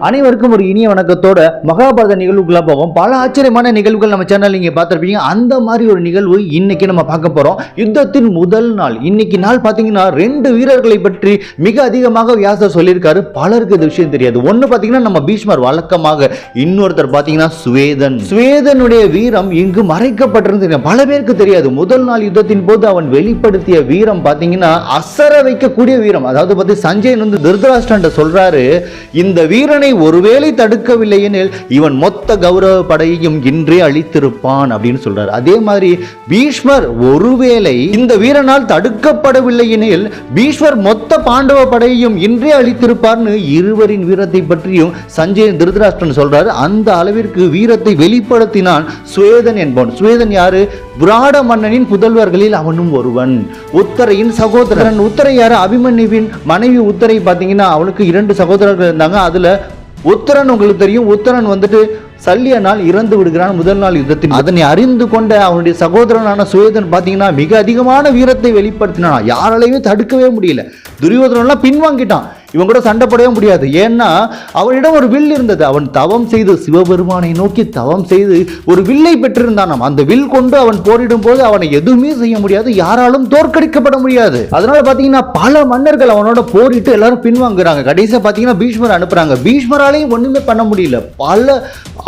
அனைவருக்கும் ஒரு இனிய வணக்கத்தோட மகாபாரத நிகழ்வுக்குள்ள போவோம். பல ஆச்சரியமான நிகழ்வுகள் நம்ம சேனல் நீங்க பார்த்திருப்பீங்க. அந்த மாதிரி ஒரு நிகழ்வு இன்னைக்கு நம்ம பார்க்க போறோம். யுத்தத்தின் முதல் நாள் இன்னைக்கு நாள் பாத்தீங்கன்னா 2 வீரர்களை பற்றி மிக அதிகமாக வியாசர் சொல்லியிருக்காரு. பலருக்கு இந்த விஷயம் தெரியாது. ஒன்னு பாத்தீங்கன்னா நம்ம பீஷ்மர் வழக்கமாக, இன்னொருத்தர் பாத்தீங்கன்னா சுவேதனுடைய வீரம் இங்கு மறைக்கப்பட்டிருந்தது பல பேருக்கு தெரியாது. முதல் நாள் யுத்தத்தின் போது அவன் வெளிப்படுத்திய வீரம் பாத்தீங்கன்னா அசர வைக்கக்கூடிய வீரம். அதாவது சஞ்சயன் வந்து திருதராஷ்டிரன் சொல்றாரு, இந்த வீரனை ஒருவேளை தடுக்கவில்லை எனில் இவன் மொத்த கௌரவ படையையும் இன்றே அழித்திருப்பான் அப்படின்னு சொல்றாரு. அதே மாதிரி பீஷ்மர் ஒருவேளை இந்த வீரனால் தடுக்கப்படவில்லை எனில் பீஷ்மர் மொத்த பாண்டவ படையையும் இன்றே அழித்திருப்பார்னு இருவரின் வீரத்தை பற்றியும் சஞ்சயன் திருதராஷ்டிரன் சொல்றாரு. அந்த அளவிற்கு வீரத்தை வெளிப்படுத்தினான் சுவேதன் என்பவன். சுவேதன் யாரு? விராட மன்னனின் புதல்வர்களில் அவனும் ஒருவன். உத்தரையின் சகோதரன். உத்தரை யாரு? அபிமன்யுவின் மனைவி உத்தரை. பாத்தீங்கன்னா அவனுக்கு 2 சகோதரர்கள் இருந்தாங்க. அதுல உத்தரன் உங்களுக்கு தெரியும். உத்தரன் வந்துட்டு சல்லியனால் இறந்து விடுகிறான் முதல் நாள் யுத்தத்தில். அதனை அறிந்து கொண்ட அவனுடைய சகோதரனான சுவேதன் பாத்தீங்கன்னா மிக அதிகமான வீரத்தை வெளிப்படுத்தினான். யாராலையுமே தடுக்கவே முடியல. துரியோதனன் பின்வாங்கிட்டான். இவன் கூட சண்டை போடவே முடியாது. ஏன்னா அவனிடம் ஒரு வில் இருந்தது. அவன் தவம் செய்து சிவபெருமானை நோக்கி தவம் செய்து ஒரு வில்லை பெற்றிருந்தான். அந்த வில் கொண்டு அவன் போரிடும் போது அவனை எதுவுமே செய்ய முடியாது, யாராலும் தோற்கடிக்கப்பட முடியாது. அதனால பாத்தீங்கன்னா பல மன்னர்கள் அவனோட போரிட்டு எல்லாரும் பின்வாங்குறாங்க. கடைசியா பாத்தீங்கன்னா பீஷ்மர் அனுப்புறாங்க. பீஷ்மராலையும் ஒண்ணுமே பண்ண முடியல. பல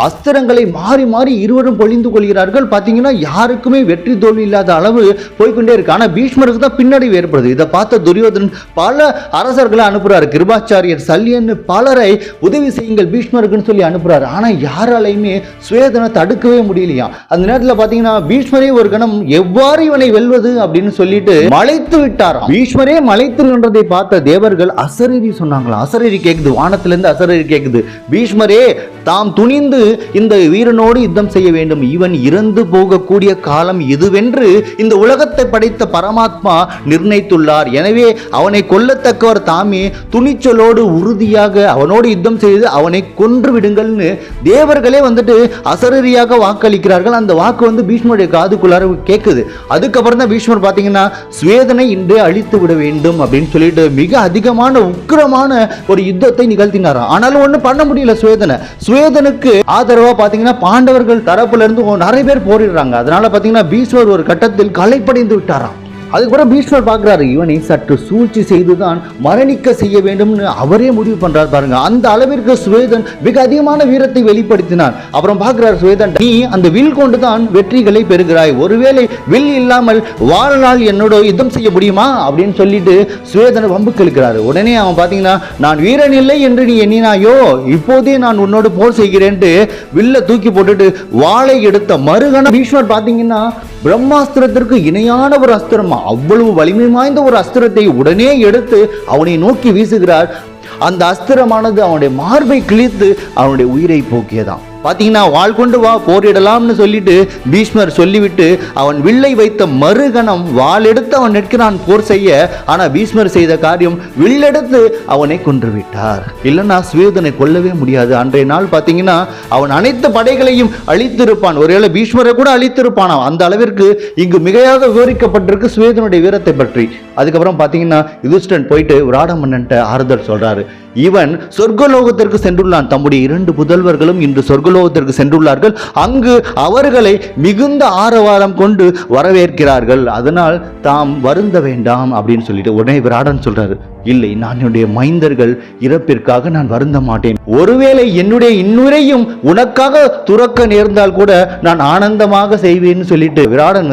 அஸ்திரங்களை மாறி மாறி இருவரும் பொழிந்து கொள்கிறார்கள். பாத்தீங்கன்னா யாருக்குமே வெற்றி தோல்வி இல்லாத அளவு போய்கொண்டே இருக்கு. ஆனா பீஷ்மருக்கு தான் பின்னடைவு ஏற்படுது. இதை பார்த்த துரியோதனன் பல அரசர்களை அனுப்புறாரு. கிருபாச்சாரியர், சல்லியன் பலரை உதவி செய்யுங்கள் பீஷ்மருக்குன்னு சொல்லி அனுப்புறாரு. ஆனா யாராலையுமே சுவேதனை தடுக்கவே முடியலையா. அந்த நேரத்தில் பாத்தீங்கன்னா பீஷ்மரே ஒரு கணம் எவ்வாறு இவனை வெல்வது அப்படின்னு சொல்லிட்டு மலைத்து விட்டாராம். பீஷ்மரே மலைத்து நின்றதை பார்த்த தேவர்கள் அசரீரி சொன்னாங்களா. அசரீரி கேக்குது, வானத்திலிருந்து அசரீரி கேக்குது. பீஷ்மரே தாம் துணிந்து இந்த வீரனோடு யுத்தம் செய்ய வேண்டும். இவன் இறந்து போகக்கூடிய காலம் இதுவென்று இந்த உலகத்தை படைத்த பரமாத்மா நிர்ணயித்துள்ளார். எனவே அவனை கொல்லத்தக்கவர் தாமே துணிச்சலோடு உறுதியாக அவனோடு யுத்தம் செய்து அவனை கொன்று விடுங்கள்னு தேவர்களே வந்துட்டு அசரீரியாக வாக்களிக்கிறார்கள். அந்த வாக்கு பீஷ்மருடைய காதுக்குள்ளார கேட்குது. அதுக்கப்புறம் தான் பீஷ்மர் பாத்தீங்கன்னா சுவேதனை இன்றே அழித்து விட வேண்டும் அப்படின்னு சொல்லிட்டு மிக அதிகமான உக்கிரமான ஒரு யுத்தத்தை நிகழ்த்தினாராம். ஆனாலும் ஒன்றும் பண்ண முடியல. சுவேதனுக்கு ஆதரவா பாத்தீங்கன்னா பாண்டவர்கள் தரப்புல இருந்து நிறைய பேர் போரிடுறாங்க. அதனால பாத்தீங்கன்னா பீஷ்மர் ஒரு கட்டத்தில் களைப்படைந்து விட்டாராம். அதுக்கப்புறம் பீஷ்மர் பார்க்கிறாரு, இவனை சற்று சூழ்ச்சி செய்துதான் மரணிக்க செய்ய வேண்டும்னு அவரே முடிவு பண்றாரு. பாருங்க, அந்த அளவிற்கு சுவேதன் மிக அதிகமான வீரத்தை வெளிப்படுத்தினான். அப்புறம் பார்க்கிறார் சுவேதன், நீ அந்த வில் கொண்டுதான் வெற்றிகளை பெறுகிறாய். ஒருவேளை வில் இல்லாமல் வாழ்நாள் என்னோட யுத்தம் செய்ய முடியுமா அப்படின்னு சொல்லிட்டு சுவேதனை வம்புக்கு இழுக்கிறாரு. உடனே அவன் பாத்தீங்கன்னா, நான் வீரன் இல்லை என்று நீ எண்ணினாயோ, இப்போதே நான் உன்னோடு போர் செய்கிறேன்ட்டு வில்ல தூக்கி போட்டுட்டு வாளை எடுத்த மறுகணம் பீஷ்மர் பாத்தீங்கன்னா பிரம்மாஸ்திரத்திற்கு இணையான ஒரு அஸ்திரமா, அவ்வளவு வலிமை வாய்ந்த ஒரு அஸ்திரத்தை உடனே எடுத்து அவனை நோக்கி வீசுகிறார். அந்த அஸ்திரமானது அவனுடைய மார்பை கிழித்து அவனுடைய உயிரை போக்கியதான். பாத்தீங்கன்னா வாள் கொண்டு வா போரிடலாம்னு சொல்லிட்டு பீஷ்மர் சொல்லிவிட்டு அவன் வில்லை வைத்த மறுகணம் வாள் எடுத்து அவன் நிற்கிறான் போர் செய்ய. ஆனா பீஷ்மர் செய்த காரியம் வில்லெடுத்து அவனை கொன்று விட்டார். இல்லைன்னா சுவேதனை கொல்லவே முடியாது. அன்றைய நாள் பாத்தீங்கன்னா அவன் அனைத்து படைகளையும் அழித்திருப்பான். ஒருவேளை பீஷ்மரை கூட அழித்திருப்பான். அந்த அளவிற்கு இங்கு மிகையாக விவரிக்கப்பட்டிருக்கு சுவேதனுடைய வீரத்தை பற்றி. அதுக்கப்புறம் பாத்தீங்கன்னா யுதிஷ்டன் போயிட்டு விராட மன்னன்ட்ட ஆறுதல் சொல்றாரு. இவன் சொர்க்கலோகத்திற்கு சென்றுள்ளான். தம்முடைய 2 புதல்வர்களும் இன்று சொர்க்கலோகத்திற்கு சென்றுள்ளார்கள். அங்கு அவர்களை மிகுந்த ஆரவாரம் கொண்டு வரவேற்கிறார்கள். அதனால் தாம் வருந்த வேண்டாம் அப்படின்னு சொல்லிட்டு உடனே விராடன் சொல்றாரு, இல்லை, நான் என்னுடைய மைந்தர்கள் இறப்பிற்காக நான் வருந்த மாட்டேன். ஒருவேளை என்னுடைய இன்னுரையும் உனக்காக துறக்க நேர்ந்தால் கூட நான் ஆனந்தமாக செய்வேன்னு சொல்லிட்டு விராடன்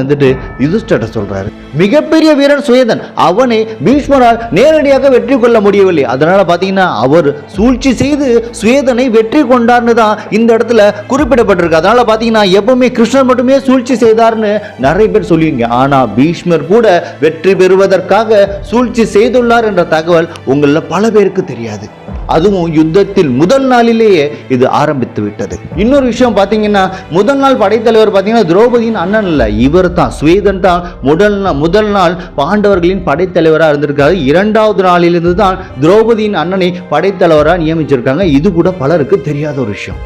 யுதிஷ்டரை சொல்றாரு. மிகப்பெரிய வீரன் சுவேதன். அவனை பீஷ்மரால் நேரடியாக வெற்றி கொள்ள முடியவில்லை. அதனால பாத்தீங்கன்னா அவர் சூழ்ச்சி செய்து சுவேதனை வெற்றி கொண்டார்னு தான் இந்த இடத்துல குறிப்பிடப்பட்டிருக்கு. அதனால பாத்தீங்கன்னா எப்பவுமே கிருஷ்ணர் மட்டுமே சூழ்ச்சி செய்தார்னு நிறைய பேர் சொல்லுவீங்க. ஆனா பீஷ்மர் கூட வெற்றி பெறுவதற்காக சூழ்ச்சி செய்துள்ளார் என்ற தகவல் உங்கள பல பேருக்கு தெரியாது. அதுவும் யுத்தத்தில் முதல் நாளிலேயே இது ஆரம்பித்து விட்டது. இன்னொரு விஷயம் பாத்தீங்கன்னா, முதல் நாள் படைத்தலைவர் பாத்தீங்கன்னா திரௌபதியின் அண்ணன் இல்ல, இவர் தான் சுவேதன் தான் முதல் நாள் பாண்டவர்களின் படைத்தலைவராக இருந்திருக்காரு. 2வது நாளிலிருந்து தான் திரௌபதியின் அண்ணனை படைத்தலைவராக நியமிச்சிருக்காங்க. இது கூட பலருக்கு தெரியாத ஒரு விஷயம்.